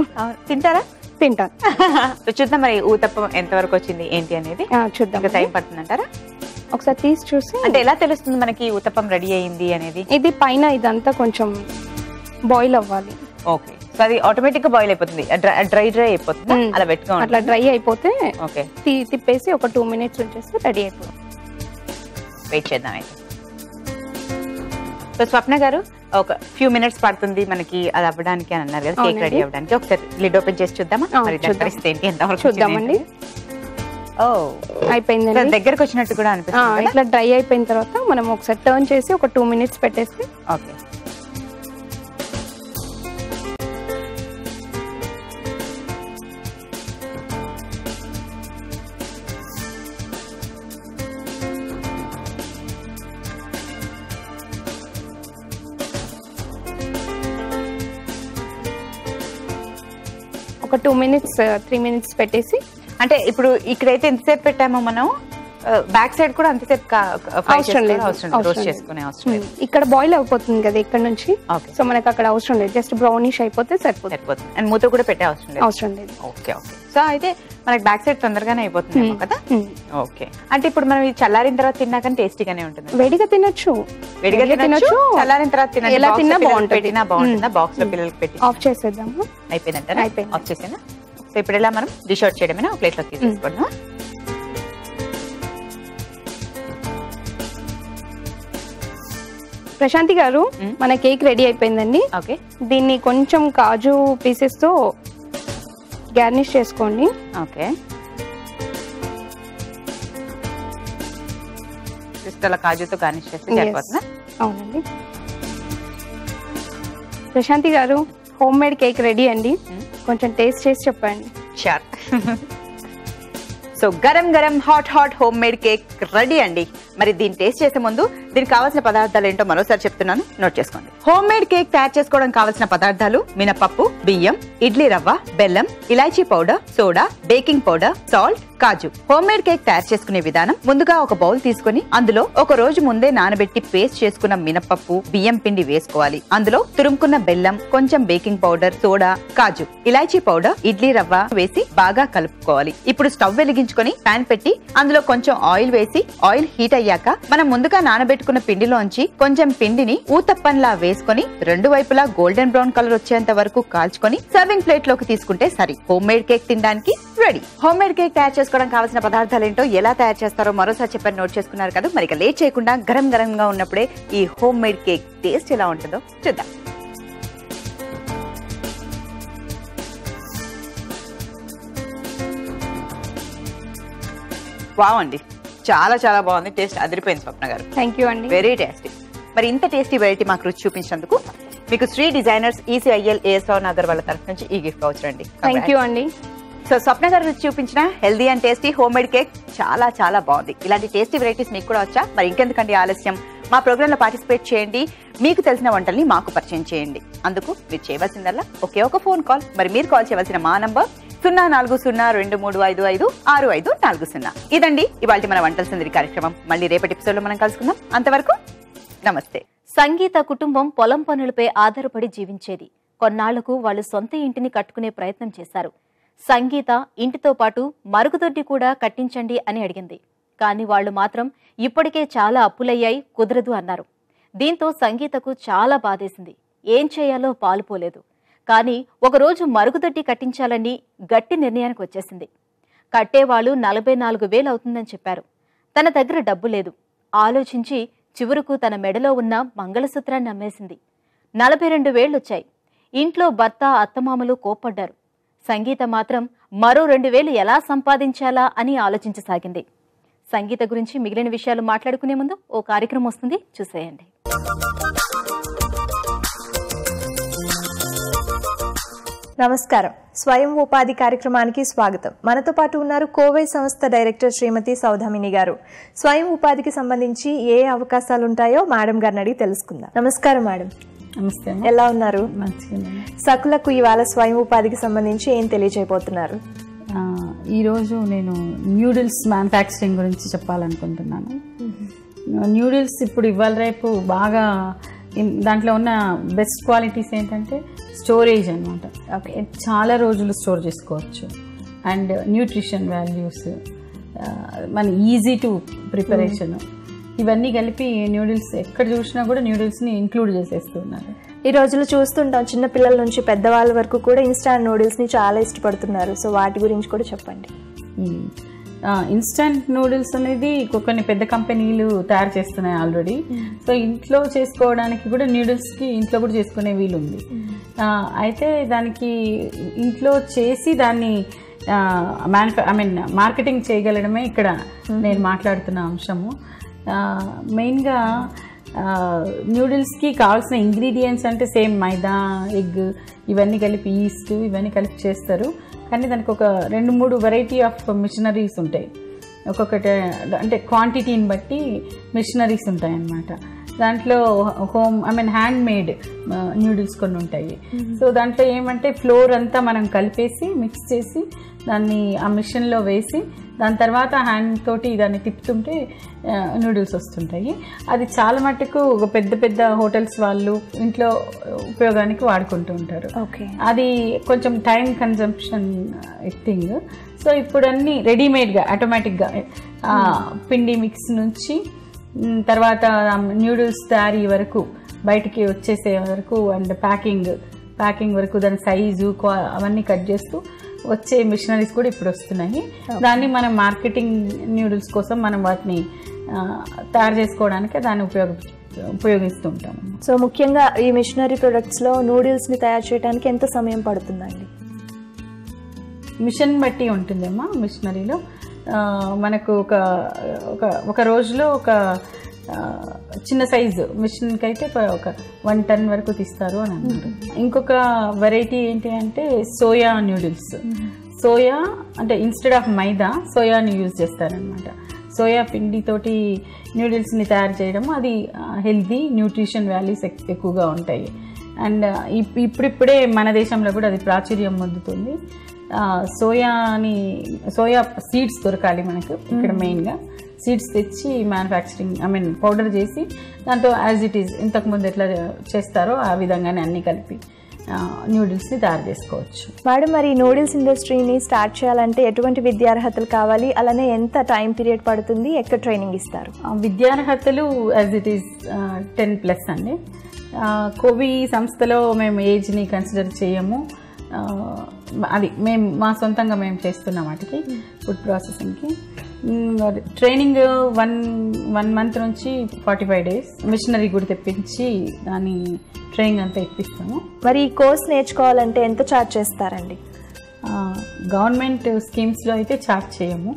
తింటారా? తింటాను. చూద్దాం మరి ఊతప్పం ఎంత వరకు వచ్చింది ఏంటి అనేది. చూద్దాం. టైం పడుతుందంటారా? ఒకసారి తీసి చూసి. అంటే ఎలా తెలుస్తుంది మనకి ఊతప్పం రెడీ అయింది అనేది? ఇది పైన ఇదంతా కొంచెం బాయిల్ అవ్వాలి. ఓకే, సో అది ఆటోమేటిక్ గా బాయిల్ అయిపోతుంది, డ్రై అయిపోతుంది. అలా పెట్టుకో. అట్లా డ్రై అయిపోతే ఓకే, తిప్పేసి ఒక 2 minutes ఉంచేస్తే రెడీ అయిపోతుంది. వెయిట్ చేద్దాం అయితే. సో స్వప్న గారు ఒక ఫ్యూ మినిట్స్ పడుతుంది మనకి అది అవ్వడానికి అని అన్నారు కదా, కేక్ రెడీ అవ్వడానికి. ఒకసారి లిడ్ ఓపెన్ చేసి చూద్దామా? మరి దాని పరిస్థితి ఏంటి, ఎంతవరకు చూద్దామండి. అయిపోయిందండి. దగ్గరకు వచ్చినట్టు కూడా అనిపిస్తుంది. ఇట్లా డ్రై అయిపోయిన తర్వాత మనం ఒకసారి టర్న్ చేసి ఒక 2 minutes పెట్టేస్తే. ఓకే, ఒక 2 minutes 3 minutes పెట్టేసి, అంటే ఇప్పుడు ఇక్కడైతే ఎంతసేపు పెట్టామో మనం బ్యాక్ సైడ్ కూడా అంతసేపు అవసరం లేదు, రోస్ట్ చేసుకునే అవసరం లేదు. ఇక్కడ బాయిల్ అయిపోతుంది కదా ఇక్కడ నుంచి. Okay. సో మనకి అక్కడ అవసరం లేదు, జస్ట్ బ్రౌనిష్ అయిపోతే సరిపోతుంది. అండ్ మూత కూడా పెట్టే అవసరం లేదు. ఓకే. సో అయితే మనకి బ్యాక్ సైడ్ తొందరగానే అయిపోతుంది కదా. ఓకే. అంటే ఇప్పుడు మనం ఇది చల్లారిన తర్వాత తిన్నా కానీ టేస్టీగానే ఉంటుంది. వేడిగా తినొచ్చు, చల్లారిన తర్వాత ఎలా తిన్నా బాగుంటుంది. బాక్స్ లో పిల్లలకి పెట్టి ఆఫ్ చేసేద్దాము. అయిపోయిందంటే ఆఫ్ చేసేనా. సో ఇప్పుడు ఇలా మనం డిష్ అవుట్ చేయడమేనా, ఒక ప్లేట్ లో తీసేసుకోండి. ప్రశాంతి గారు, మన కేక్ రెడీ అయిపోయిందండి. ఓకే. దీన్ని కొంచెం కాజు పీసెస్ తో గార్నిష్ చేసుకోండి. ఓకే. జస్ట్ అలా కాజుతో గార్నిష్ చేస్తే సరిపోతుందా? అవునండి. ప్రశాంతి గారు, హోమ్ మేడ్ కేక్ రెడీ అండి. కొంచెం టేస్ట్ చేసి చెప్పండి. Sure. So garam garam hot home made cake ready అండి. మరి దీన్ని టేస్ట్ చేసే ముందు దీనికి కావాల్సిన పదార్థాలు ఏంటో మరోసారి చెప్తున్నాను, నోట్ చేసుకోండి. హోమ్ మేడ్ కేక్ తయారు చేసుకోవడం కావాల్సిన పదార్థాలు: మినపప్పు, బియ్యం, ఇడ్లీ రవ్వ, బెల్లం, ఇలాచీ powder, soda, baking powder, salt, కాజు. హోమ్ మేడ్ కేక్ తయారు చేసుకునే విధానం: ముందుగా ఒక బౌల్ తీసుకుని అందులో ఒక రోజు ముందే నానబెట్టి పేస్ట్ చేసుకున్న మినపప్పు, బియ్యం పిండి వేసుకోవాలి. అందులో తురుముకున్న బెల్లం, కొంచెం బేకింగ్ పౌడర్, సోడా, కాజు, ఇలాచీ పౌడర్, ఇడ్లీ రవ్వ వేసి బాగా కలుపుకోవాలి. ఇప్పుడు స్టవ్ వెలిగించుకొని పాన్ పెట్టి అందులో కొంచెం ఆయిల్ వేసి, ఆయిల్ హీట్ అయ్యాక మనం ముందుగా నానబెట్టుకున్న పిండిలోంచి కొంచెం పిండిని ఊతప్పంలా వేసుకొని రెండు వైపులా గోల్డెన్ బ్రౌన్ కలర్ వచ్చేంత వరకు కాల్చుకొని సర్వింగ్ ప్లేట్ లోకి తీసుకుంటే సరి. హోమ్ మేడ్ కేక్ తినడానికి రెడీ. హోమ్ మేడ్ కేక్ తయారు చేసుకోవడం కావాల్సిన పదార్థాలు ఏంటో, ఎలా తయారు చేస్తారో మరోసారి చెప్పని నోట్ చేసుకున్నారు కదా. మరి ఇక లేట్ చేయకుండా గరం గరంగా ఉన్నప్పుడే ఈ హోమ్ మేడ్ కేక్ టేస్ట్ ఎలా ఉంటుందో చూద్దాం. బాగుంది, చాలా చాలా బాగుంది. టేస్ట్ అదిరిపోయింది స్వప్న గారు. థ్యాంక్ యూ అండి. Very tasty. మరి ఇంత టేస్టీ వెరైటీ మాకు రుచి చూపించినందుకు మీకు Sri designers ECIL ASO Nagar వాళ్ళ తరఫు నుంచి ఈ గిఫ్ట్ వౌచర్ అండి. థ్యాంక్ యూ అండి. సో స్వప్న గారు రుచి చూపించిన healthy and tasty home made cake చాలా చాలా బాగుంది. ఇలాంటి టేస్టీ వెరైటీస్ మీకు కూడా వచ్చా? మరి ఇంకెందుకండి ఆలస్యం, మా ప్రోగ్రామ్ లో పార్టిసిపేట్ చేయండి. మీకు తెలిసిన వంటల్ని మాకు పరిచయం చేయండి. అందుకు మీరు చేయవలసిందల్లా ఒకే ఒక ఫోన్ కాల్. మరి మీరు కాల్ చేయవలసిన మా నంబర్ 0402355640. ఇదండి ఇవాళ మన వంటల సందడి కార్యక్రమం. మళ్ళీ రేపటి ఎపిసోడ్ లో మనం కలుసుకుందాం. అంతవరకు నమస్తే. సంగీత కుటుంబం పొలం పనులపై ఆధారపడి జీవించేది. కొన్నాళ్లకు వాళ్ళు సొంత ఇంటిని కట్టుకునే ప్రయత్నం చేశారు. సంగీత ఇంటితో పాటు మరుగుదొడ్డి కూడా కట్టించండి అని అడిగింది. కానీ వాళ్లు మాత్రం ఇప్పటికే చాలా అప్పులయ్యాయి, కుదరదు అన్నారు. దీంతో సంగీతకు చాలా బాధేసింది. ఏం చేయాలో పాలుపోలేదు. కానీ ఒకరోజు మరుగుదొడ్డి కట్టించాలని గట్టి నిర్ణయానికి వచ్చేసింది. కట్టేవాళ్లు 44,000 అవుతుందని చెప్పారు. తన దగ్గర డబ్బు లేదు. ఆలోచించి చివరకు తన మెడలో ఉన్న మంగళసూత్రాన్ని అమ్మేసింది. 42,000 వచ్చాయి. ఇంట్లో భర్త, అత్తమామలు కోప్పడ్డారు. సంగీత మాత్రం మరో 2,000 ఎలా సంపాదించాలా అని ఆలోచించసాగింది. సంగీత గురించి మిగిలిన విషయాలు మాట్లాడుకునే ముందు ఓ కార్యక్రమం వస్తుంది, చూసేయండి. నమస్కారం. స్వయం ఉపాధి కార్యక్రమానికి స్వాగతం. మనతో పాటు ఉన్నారు కోవై సంస్థ డైరెక్టర్ శ్రీమతి సౌధామిని గారు. స్వయం ఉపాధికి సంబంధించి ఏ అవకాశాలు ఉంటాయో మేడం గారిని అడిగి తెలుసుకుందాం. నమస్కారం మేడం. నమస్తే. ఎలా ఉన్నారు? సకులకు ఇవాళ స్వయం ఉపాధికి సంబంధించి ఏం తెలియజేయబోతున్నారు? ఈరోజు నేను న్యూడిల్స్ మ్యానుఫ్యాక్చరింగ్ గురించి చెప్పాలనుకుంటున్నాను. న్యూడిల్స్ ఇప్పుడు ఇవాళ రేపు బాగా దాంట్లో ఉన్న బెస్ట్ క్వాలిటీస్ ఏంటంటే స్టోరేజ్ అనమాట. ఓకే, చాలా రోజులు స్టోర్ చేసుకోవచ్చు. అండ్ న్యూట్రిషన్ వాల్యూస్, మన ఈజీ టు ప్రిపరేషన్, ఇవన్నీ కలిపి న్యూడిల్స్ ఎక్కడ చూసినా కూడా న్యూడిల్స్ని ఇంక్లూడ్ చేసేస్తున్నారు. ఈ రోజులు చూస్తుంటాం చిన్న పిల్లల నుంచి పెద్దవాళ్ళ వరకు కూడా ఇన్స్టాంట్ నూడిల్స్ని చాలా ఇష్టపడుతున్నారు. సో వాటి గురించి కూడా చెప్పండి. ఇన్స్టంట్ నూడిల్స్ అనేది కొన్ని పెద్ద కంపెనీలు తయారు చేస్తున్నాయి ఆల్రెడీ. సో ఇంట్లో చేసుకోవడానికి కూడా న్యూడిల్స్కి ఇంట్లో కూడా చేసుకునే వీలు ఉంది. అయితే దానికి ఇంట్లో చేసి దాన్ని మార్కెటింగ్ చేయగలడమే ఇక్కడ నేను మాట్లాడుతున్న అంశము. మెయిన్గా న్యూడిల్స్కి కావాల్సిన ఇంగ్రీడియంట్స్ అంటే సేమ్ మైదా, ఎగ్, ఇవన్నీ కలిపి, ఈస్ట్, ఇవన్నీ కలిపి చేస్తారు. కానీ దానికి ఒక 2-3 వెరైటీ ఆఫ్ మిషనరీస్ ఉంటాయి. ఒక్కొక్కటి అంటే క్వాంటిటీని బట్టి మిషనరీస్ ఉంటాయి అన్నమాట. దాంట్లో హ్యాండ్ మేడ్ న్యూడిల్స్ కొన్ని ఉంటాయి. సో దాంట్లో ఏమంటే ఫ్లోర్ అంతా మనం కలిపేసి మిక్స్ చేసి దాన్ని ఆ మిషన్లో వేసి దాని తర్వాత హ్యాండ్ తోటి దాన్ని తిప్పుతుంటే నూడిల్స్ వస్తుంటాయి. అది చాలా మట్టుకు ఒక పెద్ద పెద్ద హోటల్స్ వాళ్ళు ఇంట్లో ఉపయోగానికి వాడుకుంటూ ఉంటారు. అది కొంచెం టైం కన్జంప్షన్ థింగ్. సో ఇప్పుడు అన్నీ రెడీమేడ్గా ఆటోమేటిక్గా పిండి మిక్స్ నుంచి తర్వాత న్యూడిల్స్ తయారీ వరకు బయటికి వచ్చేసే వరకు అండ్ ప్యాకింగ్ వరకు దాని సైజు అవన్నీ కట్ చేస్తూ వచ్చే మిషనరీస్ కూడా ఇప్పుడు వస్తున్నాయి. దాన్ని మనం మార్కెటింగ్ న్యూడిల్స్ కోసం మనం వాటిని తయారు చేసుకోవడానికి దాన్ని ఉపయోగిస్తూ ఉంటాము. సో ముఖ్యంగా ఈ మిషనరీ ప్రొడక్ట్స్లో నూడిల్స్ని తయారు చేయడానికి ఎంత సమయం పడుతుందండి? మిషన్ బట్టి ఉంటుందేమో. మిషనరీలో మనకు ఒక రోజులో ఒక చిన్న సైజు మిషన్కి అయితే ఒక 1 టన్ వరకు తీస్తారు అని అన్నారు. ఇంకొక వెరైటీ ఏంటి అంటే సోయా న్యూడిల్స్. సోయా అంటే ఇన్స్టెడ్ ఆఫ్ మైదా సోయాని యూజ్ చేస్తారనమాట. సోయా పిండితోటి న్యూడిల్స్ని తయారు చేయడం అది హెల్తీ, న్యూట్రిషన్ వాల్యూస్ ఎక్కువగా ఉంటాయి. అండ్ ఇప్పుడిప్పుడే మన దేశంలో కూడా అది ప్రాచుర్యం పొందుతుంది. సోయా సీడ్స్ దొరకాలి మనకు ఇక్కడ. మెయిన్గా సీడ్స్ తెచ్చి మ్యానుఫ్యాక్చరింగ్ పౌడర్ చేసి దాంతో యాజ్ ఇట్ ఈజ్ ఇంతకుముందు ఎట్లా చేస్తారో ఆ విధంగానే అన్నీ కలిపి న్యూడిల్స్ని తయారు చేసుకోవచ్చు. మేడం, మరి నూడిల్స్ ఇండస్ట్రీని స్టార్ట్ చేయాలంటే ఎటువంటి విద్యార్హతలు కావాలి, అలానే ఎంత టైం పీరియడ్ పడుతుంది, ఎక్కడ ట్రైనింగ్ ఇస్తారు? విద్యార్హతలు యాజ్ ఇట్ ఈజ్ 10+ అండి. కోవి సంస్థలో మేము ఏజ్ని కన్సిడర్ చేయము. అది మా సొంతంగా మేము చేస్తున్నాం వాటికి ఫుడ్ ప్రాసెసింగ్కి. ట్రైనింగ్ 1 మంత్ నుంచి 45 days మిషనరీ కూడా తెప్పించి దాని ట్రైనింగ్ అంతా ఇప్పిస్తాము. మరి ఈ కోర్స్ నేర్చుకోవాలంటే ఎంత ఛార్జ్ చేస్తారండి? గవర్నమెంట్ స్కీమ్స్లో అయితే ఛార్జ్ చేయము.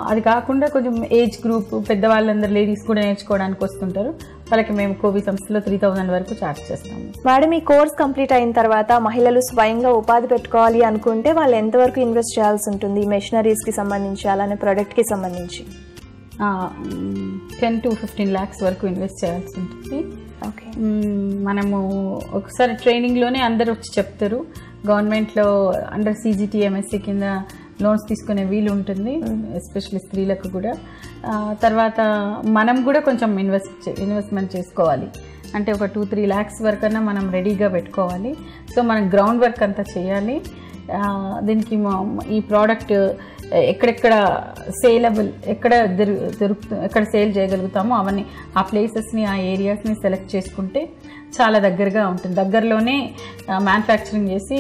అది కాకుండా కొంచెం ఏజ్ గ్రూప్ పెద్దవాళ్ళందరూ లేడీస్ కూడా నేర్చుకోవడానికి వస్తుంటారు. వాళ్ళకి మేము కోవి సంస్థలో 3000 వరకు ఛార్జ్ చేస్తాము. మేడం, ఈ కోర్స్ కంప్లీట్ అయిన తర్వాత మహిళలు స్వయంగా ఉపాధి పెట్టుకోవాలి అనుకుంటే వాళ్ళు ఎంతవరకు ఇన్వెస్ట్ చేయాల్సి ఉంటుంది? మెషినరీస్కి సంబంధించి అలానే ప్రోడక్ట్కి సంబంధించి 10 to 15 lakhs వరకు ఇన్వెస్ట్ చేయాల్సి ఉంటుంది. మనము ఒకసారి ట్రైనింగ్లోనే అందరు వచ్చి చెప్తారు. గవర్నమెంట్లో అండర్ CGTMSC కింద లోన్స్ తీసుకునే వీలు ఉంటుంది, ఎస్పెషల్లీ స్త్రీలకు కూడా. తర్వాత మనం కూడా కొంచెం ఇన్వెస్ట్మెంట్ చేసుకోవాలి. అంటే ఒక 2-3 lakhs వరకన్నా మనం రెడీగా పెట్టుకోవాలి. సో మనం గ్రౌండ్ వర్క్ అంతా చేయాలి. దీనికి ఈ ప్రోడక్ట్ ఎక్కడెక్కడ సేలబుల్, ఎక్కడ సేల్ చేయగలుగుతామో అవన్నీ ఆ ప్లేసెస్ని, ఆ ఏరియాస్ని సెలెక్ట్ చేసుకుంటే చాలా దగ్గరగా ఉంటుంది. దగ్గరలోనే మ్యానుఫ్యాక్చరింగ్ చేసి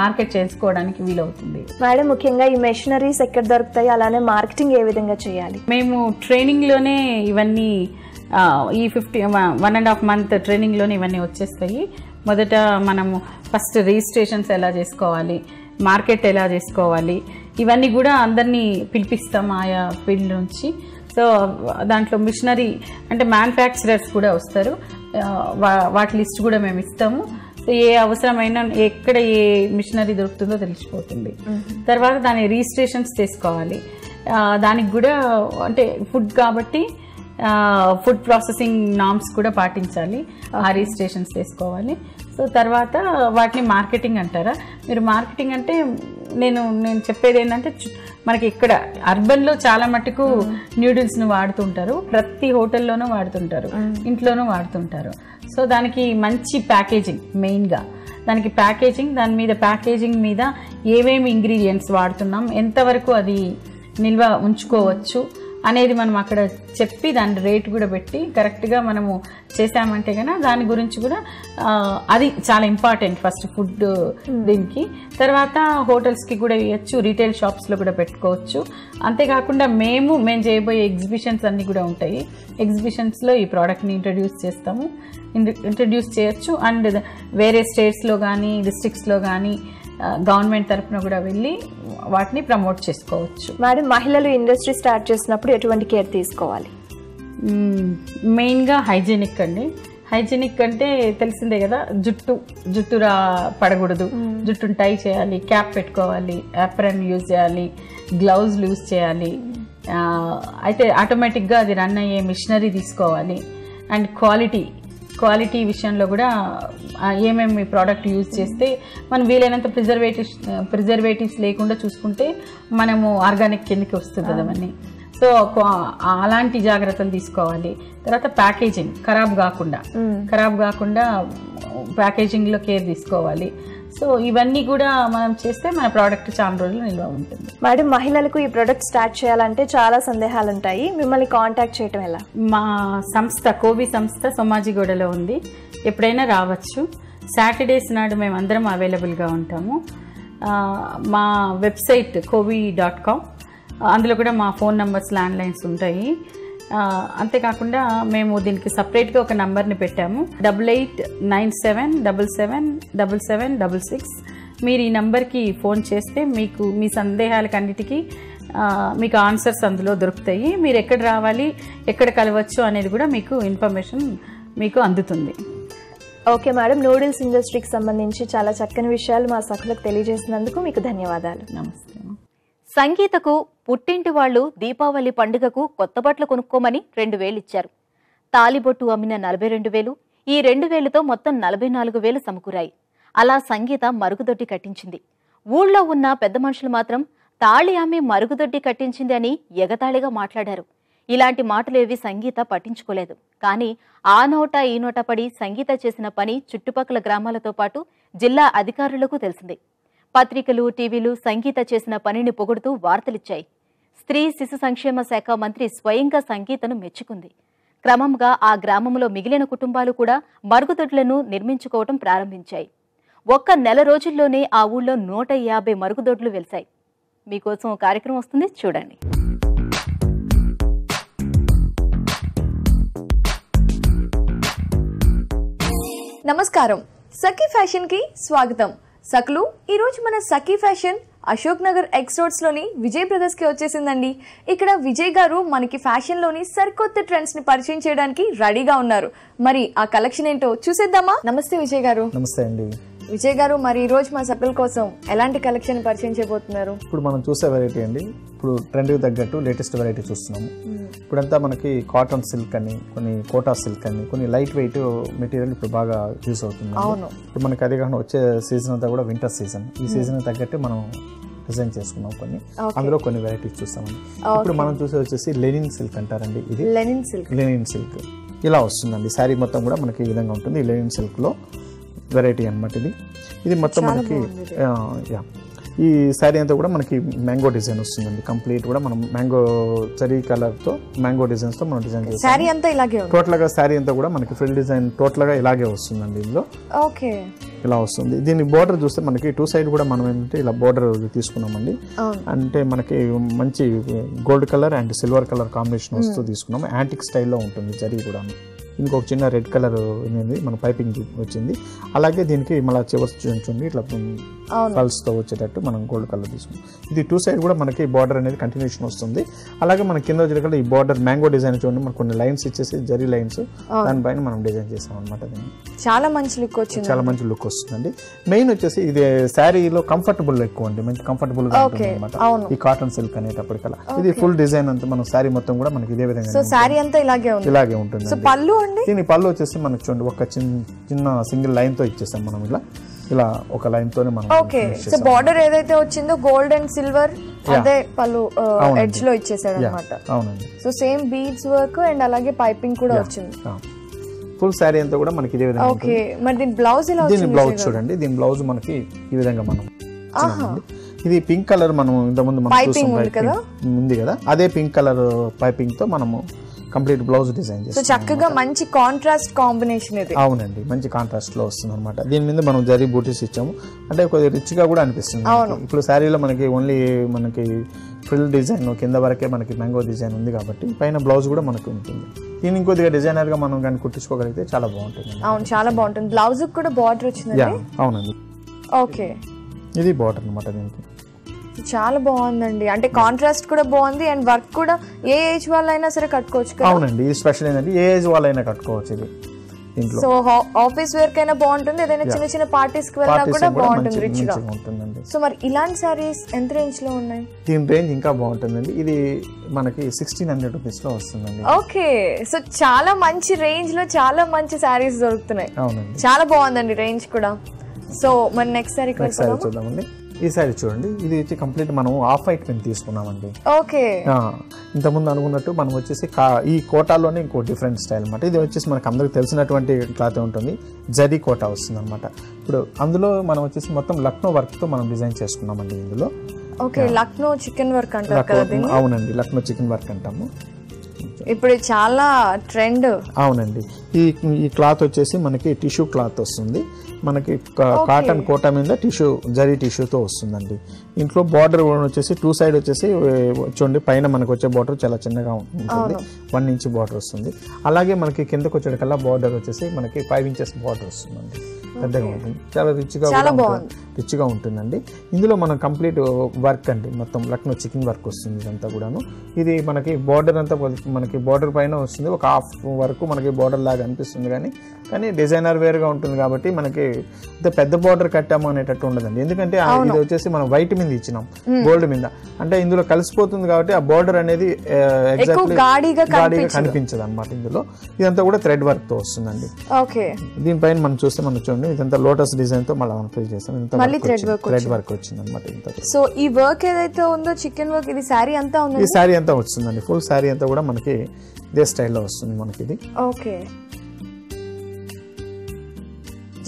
మార్కెట్ చేసుకోవడానికి వీలవుతుంది. మేడం, ముఖ్యంగా ఈ మెషినరీస్ ఎక్కడ దొరుకుతాయి, అలానే మార్కెటింగ్ ఏ విధంగా చేయాలి? మేము ట్రైనింగ్లోనే ఇవన్నీ ఈ 1.5 month ట్రైనింగ్లోనే ఇవన్నీ వచ్చేస్తాయి. మొదట మనము ఫస్ట్ రిజిస్ట్రేషన్స్ ఎలా చేసుకోవాలి, మార్కెట్ ఎలా చేసుకోవాలి, ఇవన్నీ కూడా అందరినీ పిలిపిస్తాం ఆయా ఫీల్డ్ నుంచి. సో దాంట్లో మిషనరీ అంటే మ్యానుఫ్యాక్చరర్స్ కూడా వస్తారు. వాటి లిస్ట్ కూడా మేము ఇస్తాము. సో ఏ అవసరమైన ఎక్కడ ఏ మిషనరీ దొరుకుతుందో తెలిసిపోతుంది. తర్వాత దాని రిజిస్ట్రేషన్స్ చేసుకోవాలి. దానికి కూడా అంటే ఫుడ్ కాబట్టి ఫుడ్ ప్రాసెసింగ్ నామ్స్ కూడా పాటించాలి. ఆ రిజిస్ట్రేషన్స్ చేసుకోవాలి. సో తర్వాత వాటిని మార్కెటింగ్ అంటారా? మీరు మార్కెటింగ్ అంటే నేను చెప్పేది ఏంటంటే మనకి ఇక్కడ అర్బన్లో చాలా మటుకు న్యూడిల్స్ను వాడుతుంటారు. ప్రతి హోటల్లోనూ వాడుతుంటారు, ఇంట్లోనూ వాడుతుంటారు. సో దానికి మంచి ప్యాకేజింగ్, మెయిన్గా దానికి ప్యాకేజింగ్, దాని మీద ప్యాకేజింగ్ మీద ఏమేమి ఇంగ్రీడియంట్స్ వాడుతున్నాం, ఎంతవరకు అది నిల్వ ఉంచుకోవచ్చు అనేది మనం అక్కడ చెప్పి దాని రేట్ కూడా పెట్టి కరెక్ట్గా మనము చేసామంటే కనుక దాని గురించి కూడా అది చాలా ఇంపార్టెంట్ ఫస్ట్ ఫుడ్ దీనికి. తర్వాత హోటల్స్కి కూడా ఇవ్వచ్చు, రీటైల్ షాప్స్లో కూడా పెట్టుకోవచ్చు. అంతేకాకుండా మేము చేయబోయే ఎగ్జిబిషన్స్ అన్నీ కూడా ఉంటాయి. ఎగ్జిబిషన్స్లో ఈ ప్రోడక్ట్ని ఇంట్రడ్యూస్ చేయొచ్చు. అండ్ వేరే స్టేట్స్లో కానీ డిస్ట్రిక్ట్స్లో కానీ గవర్నమెంట్ తరఫున కూడా వెళ్ళి వాటిని ప్రమోట్ చేసుకోవచ్చు. మేడం, మహిళలు ఇండస్ట్రీ స్టార్ట్ చేసినప్పుడు ఎటువంటి కేర్ తీసుకోవాలి? మెయిన్గా హైజీనిక్ అండి. హైజీనిక్ అంటే తెలిసిందే కదా, జుట్టు పడకూడదు, జుట్టును టై చేయాలి, క్యాప్ పెట్టుకోవాలి, యాప్రన్ యూజ్ చేయాలి, గ్లౌజ్ యూజ్ చేయాలి, అయితే ఆటోమేటిక్గా అది రన్ అయ్యే మిషనరీ తీసుకోవాలి. అండ్ క్వాలిటీ విషయంలో కూడా ఏమేమి ప్రోడక్ట్ యూజ్ చేస్తే మనం వీలైనంత ప్రిజర్వేటివ్స్ లేకుండా చూసుకుంటే మనము ఆర్గానిక్ కిందకి వస్తుంది అవన్నీ. సో అలాంటి జాగ్రత్తలు తీసుకోవాలి. తర్వాత ప్యాకేజింగ్ ఖరాబ్ కాకుండా ప్యాకేజింగ్లో కేర్ తీసుకోవాలి. సో ఇవన్నీ కూడా మనం చేస్తే మన ప్రోడక్ట్ చాలా రోజులు నిల్వ ఉంటుంది. మేడం, మహిళలకు ఈ ప్రోడక్ట్ స్టార్ట్ చేయాలంటే చాలా సందేహాలు ఉంటాయి, మిమ్మల్ని కాంటాక్ట్ చేయటం ఎలా? మా సంస్థ కోవి సంస్థ సోమాజిగూడలో ఉంది, ఎప్పుడైనా రావచ్చు. సాటర్డేస్ నాడు మేము అందరం అవైలబుల్గా ఉంటాము. మా వెబ్సైట్ covi.com, అందులో కూడా మా ఫోన్ నెంబర్స్, ల్యాండ్లైన్స్ ఉంటాయి. అంతేకాకుండా మేము దీనికి సపరేట్గా ఒక నంబర్ని పెట్టాము, 8897777766. మీరు ఈ నంబర్కి ఫోన్ చేస్తే మీకు మీ సందేహాలకన్నిటికీ మీకు ఆన్సర్స్ అందులో దొరుకుతాయి. మీరు ఎక్కడ రావాలి, ఎక్కడ కలవచ్చు అనేది కూడా మీకు ఇన్ఫర్మేషన్ మీకు అందుతుంది. ఓకే మేడం, నూడిల్స్ ఇండస్ట్రీకి సంబంధించి చాలా చక్కని విషయాలు మా సఖులకు తెలియజేసినందుకు మీకు ధన్యవాదాలు. నమస్తే. సంగీతకు పుట్టింటి వాళ్లు దీపావళి పండుగకు కొత్త బట్టలు కొనుక్కోమని 2,000 ఇచ్చారు. తాలిబొట్టు అమ్మిన 42,000, ఈ 2,000తో మొత్తం 44,000 సమకూరాయి. అలా సంగీత మరుగుదొడ్డి కట్టించింది. ఊళ్ళో ఉన్న పెద్ద మనుషులు మాత్రం తాళి అమ్మి మరుగుదొడ్డి కట్టించింది అని ఎగతాళిగా మాట్లాడారు. ఇలాంటి మాటలేవి సంగీత పట్టించుకోలేదు. కానీ ఆ నోట ఈ నోట పడి సంగీత చేసిన పని చుట్టుపక్కల గ్రామాలతో పాటు జిల్లా అధికారులకు తెలిసింది. పత్రికలు, టీవీలు సంగీత చేసిన పనిని పొగుడుతూ వార్తలిచ్చాయి. స్త్రీ శిశు సంక్షేమ శాఖ మంత్రి స్వయంగా సంగీతను మెచ్చుకుంది. క్రమంగా ఆ గ్రామంలో మిగిలిన కుటుంబాలు కూడా మరుగుదొడ్లను నిర్మించుకోవడం ప్రారంభించాయి. ఒక్క నెల రోజుల్లోనే ఆ ఊళ్ళో 150 మరుగుదొడ్లు వెలిశాయి. మీకోసం కార్యక్రమం వస్తుంది, చూడండి. నమస్కారం, సఖీ ఫ్యాషన్ కి స్వాగతం. సఖులు, ఈ రోజు మన Sakhi fashion Ashok Nagar X roads లోని విజయ్ బ్రదర్స్ కి వచ్చేసిందండి. ఇక్కడ విజయ్ గారు మనకి ఫ్యాషన్ లోని సరికొత్త ట్రెండ్స్ ని పరిచయం చేయడానికి రెడీగా ఉన్నారు. మరి ఆ కలెక్షన్ ఏంటో చూసేద్దామా? నమస్తే విజయ్ గారు. నమస్తే అండి. విజయ్ గారు, మరి ఈ రోజు మా సభ్యుల కోసం ఎలాంటి కలెక్షన్ పరిచయం చేయబోతున్నారు? ఇప్పుడు మనం చూసే వెరైటీ అండి, ఇప్పుడు ట్రెండ్కి తగ్గట్టు లేటెస్ట్ వెరైటీ చూస్తున్నాము. ఇప్పుడంతా మనకి కాటన్ సిల్క్ అని, కొన్ని కోటా సిల్క్ అని, కొన్ని లైట్ వెయిట్ మెటీరియల్ ఇప్పుడు బాగా యూస్ అవుతుంది. ఇప్పుడు మనకి అదే కాకుండా వచ్చే సీజన్ అంతా కూడా వింటర్ సీజన్. ఈ సీజన్ తగ్గట్టు మనం డిజైన్ చేసుకున్నాం కొన్ని, అందులో కొన్ని వెరైటీస్ చూస్తామండి. ఇప్పుడు మనం చూసే వచ్చేసి లెనిన్ సిల్క్ అంటారండి. ఇది లెనిన్ సిల్క్ ఇలా వస్తుందండి. శారీ మొత్తం కూడా మనకి ఈ విధంగా ఉంటుంది. లెనిన్ సిల్క్ లో వెరైటీ అనమాట ఇది మొత్తం మనకి. ఈ శారీ అంతా కూడా మనకి మ్యాంగో డిజైన్ వస్తుందండి. కంప్లీట్ కూడా మనం మ్యాంగో చెరీ కలర్ తో మ్యాంగో డిజైన్స్ తో మనం డిజైన్ చేస్తాం. శారీ అంతా ఇలాగే టోటల్ గా శారీ అంతా కూడా మనకి ఫ్రిల్ డిజైన్ టోటల్ గా ఇలాగే వస్తుందండి. ఇందులో ఓకే ఇలా వస్తుంది. దీని బోర్డర్ చూస్తే మనకి 2 సైడ్ కూడా మనం ఏంటంటే ఇలా బోర్డర్ తీసుకున్నామండి. అంటే మనకి మంచి gold colour and silver colour combination వస్తూ తీసుకున్నాము. యాంటిక్ స్టైల్లో ఉంటుంది జరీ కూడా. దీనికి ఒక చిన్న రెడ్ కలర్ అనేది మన పైపింగ్ వచ్చింది. అలాగే దీనికి మళ్ళీ చివర్స్ చూడండి ఇట్లా కల్స్ తో వచ్చేటట్టు మనం గోల్డ్ కలర్ తీసుకున్నాం. ఇది 2 సైడ్ కూడా మనకి బార్డర్ అనేది కంటిన్యూషన్ వస్తుంది. అలాగే మన కింద వచ్చేటప్పుడు ఈ బార్డర్ మ్యాంగో డిజైన్ చూడండి, మనకు కొన్ని లైన్స్ ఇచ్చేసి జరీ లైన్స్ దానిపైన మనం డిజైన్ చేసాం అనమాట. చాలా మంచి లుక్ వచ్చింది, చాలా మంచి లుక్ వస్తుందండి. మెయిన్ వచ్చేసి ఇది శారీలో కంఫర్టబుల్ ఎక్కువ అండి, మంచి కంఫర్టబుల్ గా ఉంటుంది అనమాట. ఈ కాటన్ సిల్క్ అనేటప్పటికల్లా ఇది ఫుల్ డిజైన్ అంతా మనం శారీ మొత్తం కూడా మనకి ఇదే విధంగా ఇలాగే ఉంటుంది. దీని పళ్ళు వచ్చేసి మనకి చూడండి ఒక చిన్న సింగిల్ లైన్ తో ఇచ్చేసాం మనం. ఇలా ఒక లైన్ తోనే మనం. ఓకే, సో బార్డర్ ఏదైతే వచ్చిందో గోల్డ్ అండ్ సిల్వర్ అదే పళ్ళు ఎడ్జ్ లో ఇచ్చేసాడు అన్నమాట. అవునండి. So same beads work and అలాగే పైపింగ్ కూడా వచ్చింది. ఫుల్ శారీ అంతా కూడా మనకి ఇదే విధంగా. ఓకే, మరి దీని బ్లౌజ్ ఎలా వచ్చింది? దీని బ్లౌజ్ చూడండి, దీని బ్లౌజ్ మనకి ఈ విధంగా మనం. ఇది పింక్ కలర్ మనం ఇంతకుముందు మనం ఉంది కదా, అదే పింక్ కలర్ పైపింగ్ తో మనము కంప్లీట్ బ్లౌజ్ డిజైన్ చేస్తాం. చక్కగా మంచి కాంట్రాస్ట్ కాంబినేషన్ ఇది. అవునండి, మంచి కాంట్రాస్ట్ లో వస్తుంది అనమాట. దీని మీద మనం జరీ బూటీస్ ఇచ్చాము, అంటే కొద్దిగా రిచ్ గా కూడా అనిపిస్తుంది. ఇప్పుడు శారీలో మనకి ఓన్లీ మనకి ఫ్రిల్ డిజైన్ కింద వరకే మనకి మ్యాంగో డిజైన్ ఉంది కాబట్టి పైన బ్లౌజ్ కూడా మనకి ఉంటుంది. దీన్ని ఇంకొద్దిగా డిజైనర్ గా మనం కానీ కుట్టించుకోగలిగితే చాలా బాగుంటుంది. అవును, చాలా బాగుంటుంది. బ్లౌజ్ కూడా బార్డర్ వచ్చింది. అవునండి. ఓకే, ఇది బార్డర్ అనమాట. దీనికి చాలా బాగుందండి, అంటే కాంట్రాస్ట్ కూడా బాగుంది అండ్ వర్క్ కూడా ఏ ఏజ్ వాళ్ళైనా సరే కట్టుకోవచ్చు. అవునండి, ఇది స్పెషల్ ఏంటంటే ఏ ఏజ్ వాళ్ళైనా కట్టుకోవచ్చు. ఇది దీంట్లో. సో ఆఫీస్ వేర్ కైనా బాగుంటుంది, ఏదైనా చిన్న చిన్న పార్టీస్ కి వెళ్ళినా కూడా బాగుంటుంది రిచ్ గా ఉంటుందండి. సో మరి ఇలాంటి సారీస్ ఎంత రేంజ్ లో ఉన్నాయి? దీని రేంజ్ ఇంకా బాగుంటుందండి. ఇది మనకి 1600 రూపీస్ లో వస్తుందండి. ఓకే, సో చాలా మంచి రేంజ్ లో చాలా మంచి సారీస్ దొరుకుతున్నాయి. అవునండి, చాలా బాగుందండి రేంజ్ కూడా. సో మరి నెక్స్ట్ సారీ చూద్దామండి. ఈ సారీ చూడండి, ఇది వచ్చి కంప్లీట్ మనం ఆఫ్ వైట్ పెన్ తీసుకున్నామండి. ఓకే, ఇంతకుముందు అనుకున్నట్టు మనం వచ్చేసి ఈ కోటాలోనే ఇంకో డిఫరెంట్ స్టైల్ అనమాట. ఇది వచ్చేసి మనకు అందరికి తెలిసినటువంటి క్లాత్ ఉంటుంది, జరీ కోటా వస్తుంది అనమాట. ఇప్పుడు అందులో మనం వచ్చేసి మొత్తం లక్నో వర్క్ తో మనం డిజైన్ చేసుకున్నామండి ఇందులో. ఓకే, లక్నో చికెన్ వర్క్ అంటారు కదా దీన్ని? అవునండి, లక్నో చికెన్ వర్క్ అంటాము. ఇప్పుడు చాలా ట్రెండ్. అవునండి, ఈ క్లాత్ వచ్చేసి మనకి టిష్యూ క్లాత్ వస్తుంది, మనకి కాటన్ కోటా మీద జరీ టిష్యూతో వస్తుందండి. ఇంట్లో బార్డర్ వచ్చేసి 2 సైడ్ వచ్చేసి చూడండి, పైన మనకు వచ్చే బార్డర్ చాలా చిన్నగా ఉంటుంది, 1 ఇంచ్ బార్డర్ వస్తుంది. అలాగే మనకి కిందకు వచ్చేటికల్లా బార్డర్ వచ్చేసి మనకి 5 ఇంచెస్ బార్డర్ వస్తుందండి, పెద్దగా ఉంటుంది, చాలా రిచ్గా ఉంటుందండి. ఇందులో మనం కంప్లీట్ వర్క్ అండి, మొత్తం లక్నో చికెన్ వర్క్ వస్తుంది ఇదంతా కూడాను. ఇది మనకి బార్డర్ అంతా మనకి బార్డర్ పైన వస్తుంది, ఒక హాఫ్ వరకు మనకి బార్డర్ లాగా అనిపిస్తుంది, కానీ డిజైనర్ వేర్గా ఉంటుంది కాబట్టి మనకి పెద్ద బార్డర్ కట్టాము అనేటట్టు ఉండదండి. ఎందుకంటే ఇది వచ్చేసి మనం వైట్ మీద ఇచ్చినాం, గోల్డ్ మీద, అంటే ఇందులో కలిసిపోతుంది కాబట్టి ఆ బార్డర్ అనేది ఎగ్జాక్ట్లీ గాడిగా కనిపించదు అనమాట. ఇందులో ఇదంతా కూడా థ్రెడ్ వర్క్ తో వస్తుందండి. దీనిపైన మనం చూస్తే మనం చూడండి, ఇదంతా లోటస్ డిజైన్ తో మళ్ళీ మనం ఫిల్ చేస్తాం, థ్రెడ్ వర్క్ వచ్చింది అనమాట. సో ఈ వర్క్ ఏదైతే ఉందో చికెన్ వర్క్, ఇది సారీ అంతా ఉంది, ఈ సారీ అంతా వస్తుందండి, ఫుల్ సారీ అంతా కూడా మనకి ఇదే స్టైల్లో వస్తుంది మనకి ఇది. ఓకే,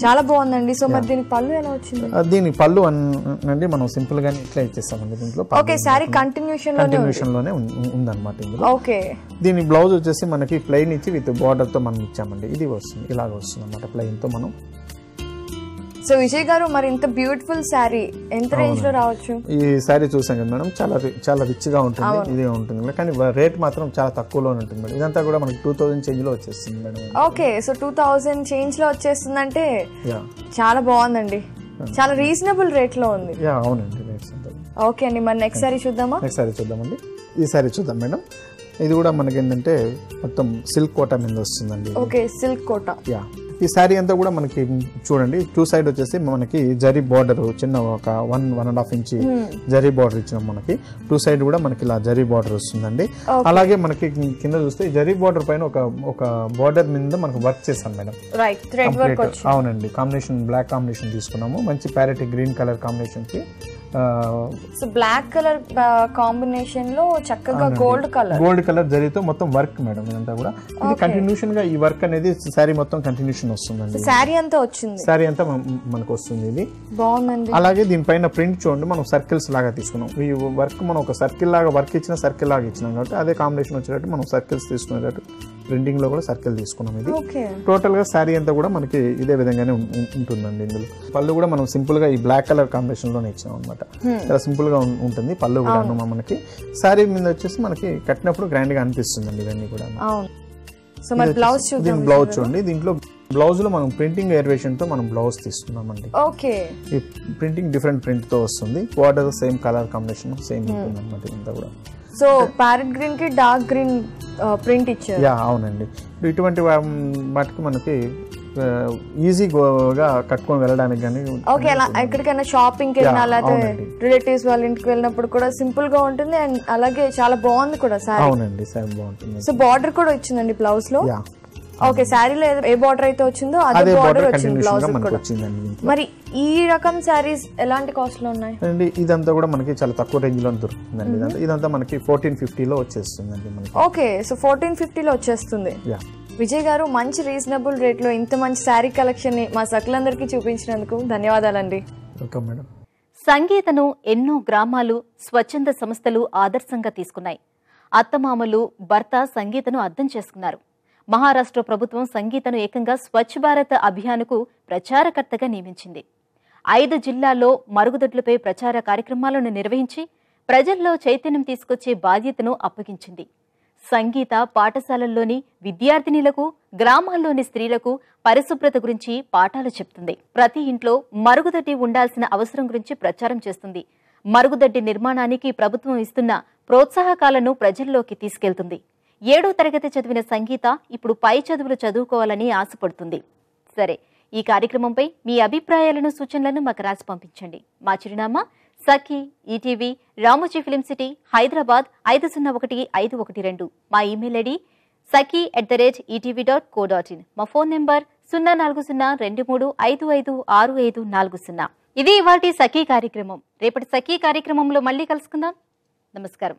చాలా బాగుందండి. సో మరి దీని పళ్ళు ఎలా వచ్చింది? దీని పళ్ళు అండి మనం సింపుల్ గానే ఇట్లా ఇచ్చేస్తామండి దీంట్లో. ఓకే, సారీ కంటిన్యూషన్ లోనే ఉందన్నమాట ఇందులో. ఓకే, దీని బ్లౌజ్ వచ్చేసి మనకి ప్లెయిన్ ఇచ్చి విత్ బార్డర్ తో మనం ఇచ్చామండి. ఇది వస్తుంది, ఇలాగ వస్తుంది అన్నమాట ప్లెయిన్ తో మనం. సో విజయ్ గారు, మరి ఇంత బ్యూటిఫుల్ సారీ ఎంత రేంజ్ లో రావచ్చు? ఈ సారీ చూసాం కదా మేడం, చాలా రిచ్ గా ఉంటుంది, ఇది ఉంటుంది, కానీ రేట్ మాత్రం చాలా తక్కువలో ఉంటుంది మేడం. ఇదంతా కూడా మనకి 2000 చేంజ్ లో వచ్చేస్తుంది మేడం. ఓకే, సో 2000 చేంజ్ లో వచ్చేస్తుందంటే చాలా బాగుందండి, చాలా రీజనబుల్ రేట్ లో ఉంది. అవునండి, ఓకే అండి, మరి నెక్స్ట్ సారీ చూద్దామా? నెక్స్ట్ సారీ చూద్దామండి. ఈ సారీ చూద్దాం మేడం. ఇది కూడా మనకి ఏంటంటే మొత్తం సిల్క్ కోటా మీద వస్తుందండి. ఓకే, సిల్క్ కోటా. ఈ శారీ అంతా కూడా మనకి చూడండి, 2 సైడ్ వచ్చేసి మనకి జరీ బార్డర్ చిన్న ఒక 1.5 ఇంచ్ జరీ బార్డర్ ఇచ్చినాం మనకి. 2 సైడ్ కూడా మనకి ఇలా జరీ బార్డర్ వస్తుందండి. అలాగే మనకి కింద చూస్తే జరీ బార్డర్ పైన ఒక బార్డర్ మీద మనకు వర్క్ చేస్తాం మేడం. అవునండి, కాంబినేషన్ బ్లాక్ కాంబినేషన్ తీసుకున్నాము, మంచి ప్యారెట్ గ్రీన్ కలర్ కాంబినేషన్ కి. సో బ్లాక్ కలర్ కాంబినేషన్ లో చక్కగా గోల్డ్ కలర్ జరీతో మొత్తం వర్క్ మేడం ఇదంతా కూడా. ఇది కంటిన్యూషన్ గా ఈ వర్క్ అనేది శారీ మొత్తం కంటిన్యూషన్ వస్తుందండి. శారీ అంతా వచ్చింది, శారీ అంతా మనకు వస్తుంది. ఇది బాగుందండి. అలాగే దీనిపైన ప్రింట్ చూడండి, మనం సర్కిల్స్ లాగా తీసుకున్నాం. ఈ వర్క్ మనం ఒక సర్కిల్ లాగా వర్క్ ఇచ్చిన సర్కిల్ లాగా ఇచ్చినాం కాబట్టి అదే కాంబినేషన్ వచ్చేటట్టు మనం సర్కిల్స్ తీసుకునేటట్టు ప్రింటింగ్ లో కూడా సర్కిల్ తీసుకున్నాం. ఇది టోటల్ గా శారీ అంతా కూడా మనకి ఇదే విధంగానే ఉంటుందండి. ఇందులో పళ్ళు కూడా మనం సింపుల్ గా ఈ బ్లాక్ కలర్ కాంబినేషన్ లోనే ఇచ్చాం అనమాట. చాలా సింపుల్ గా ఉంటుంది పళ్ళు కూడా. మనకి శారీ మీద వచ్చేసి మనకి కట్టినప్పుడు గ్రాండ్ గా అనిపిస్తుందండి ఇవన్నీ కూడా. దీని బ్లౌజ్ చూడండి, దీంట్లో బ్లౌజ్ లో మనం ప్రింటింగ్ వేరియేషన్ తో మనం బ్లౌజ్ తీసుకున్నామండి. ఈ ప్రింటింగ్ డిఫరెంట్ ప్రింట్ తో వస్తుంది, border same colour combination same ఉంటుంది అనమాట ఇదంతా కూడా. సో ప్యారెట్ గ్రీన్ కి డార్క్ గ్రీన్ ప్రింట్ ఇచ్చారు. అవునండి, ఇటువంటి వాటికి మనకి ఈజీగా కట్టుకొని వెళ్ళడానికి కానీ. ఓకే, అలా ఎక్కడికైనా షాపింగ్ కి వెళ్ళినా లేకపోతే రిలేటివ్స్ వాళ్ళ ఇంటికి వెళ్ళినప్పుడు కూడా సింపుల్ గా ఉంటుంది, అండ్ అలాగే చాలా బాగుంది కూడా సారీ. అవునండి, సారీ బాగుంటుంది. సో బార్డర్ కూడా వచ్చిందండి బ్లౌజ్ లో. ఓకే, శారీలో ఏ బార్డర్ అయితే వచ్చిందో అదే బార్డర్ వచ్చింది బ్లౌజ్ కూడా. మరి ఈ రకం శారీస్ ఎలాంటి కాస్ట్ లో ఉన్నాయి అండి? ఇదంతా కూడా మనకి చాలా తక్కువ రేంజ్ లో దొరుకుతుందండి. ఇదంతా మనకి 1450 లో వచ్చేస్తుందండి మనకి. ఓకే, సో 1450 లో వచ్చేస్తుంది. విజయ్ గారు, మంచి రీజనబుల్ రేట్ లో ఇంత మంచి శారీ కలెక్షన్ ని మా సకులందరికీ చూపించినందుకు ధన్యవాదాలండి. Welcome madam. సంగీతను ఎన్నో గ్రామాలు, స్వచ్ఛంద సంస్థలు ఆదర్శంగా తీసుకున్నాయి. అత్తమామలు, భర్త సంగీతను అర్థం చేసుకున్నారు. మహారాష్ట్ర ప్రభుత్వం సంగీతను ఏకంగా స్వచ్ఛ భారత్ అభియాన్కు ప్రచారకర్తగా నియమించింది. 5 జిల్లాల్లో మరుగుదొడ్లపై ప్రచార కార్యక్రమాలను నిర్వహించి ప్రజల్లో చైతన్యం తీసుకొచ్చే బాధ్యతను అప్పగించింది. సంగీత పాఠశాలల్లోని విద్యార్థినులకు, గ్రామాల్లోని స్త్రీలకు పరిశుభ్రత గురించి పాఠాలు చెప్తుంది. ప్రతి ఇంట్లో మరుగుదొడ్డి ఉండాల్సిన అవసరం గురించి ప్రచారం చేస్తుంది. మరుగుదొడ్డి నిర్మాణానికి ప్రభుత్వం ఇస్తున్న ప్రోత్సాహకాలను ప్రజల్లోకి తీసుకెళ్తుంది. 7వ తరగతి చదివిన సంగీత ఇప్పుడు పై చదువులు చదువుకోవాలని ఆశపడుతుంది. సరే, ఈ కార్యక్రమంపై మీ అభిప్రాయాలను, సూచనలను మాకు రాసి పంపించండి. మా చిరునామా Sakhi, ETV, Ramoji Film City, Hyderabad 501512. మా ఇమెయిల్ ఐడి saki@etv.co.in. మా ఫోన్ నెంబర్ 040235556540. ఇది ఇవాల్టి సఖీ కార్యక్రమం. రేపటి సఖీ కార్యక్రమంలో మళ్ళీ కలుసుకుందాం. నమస్కారం.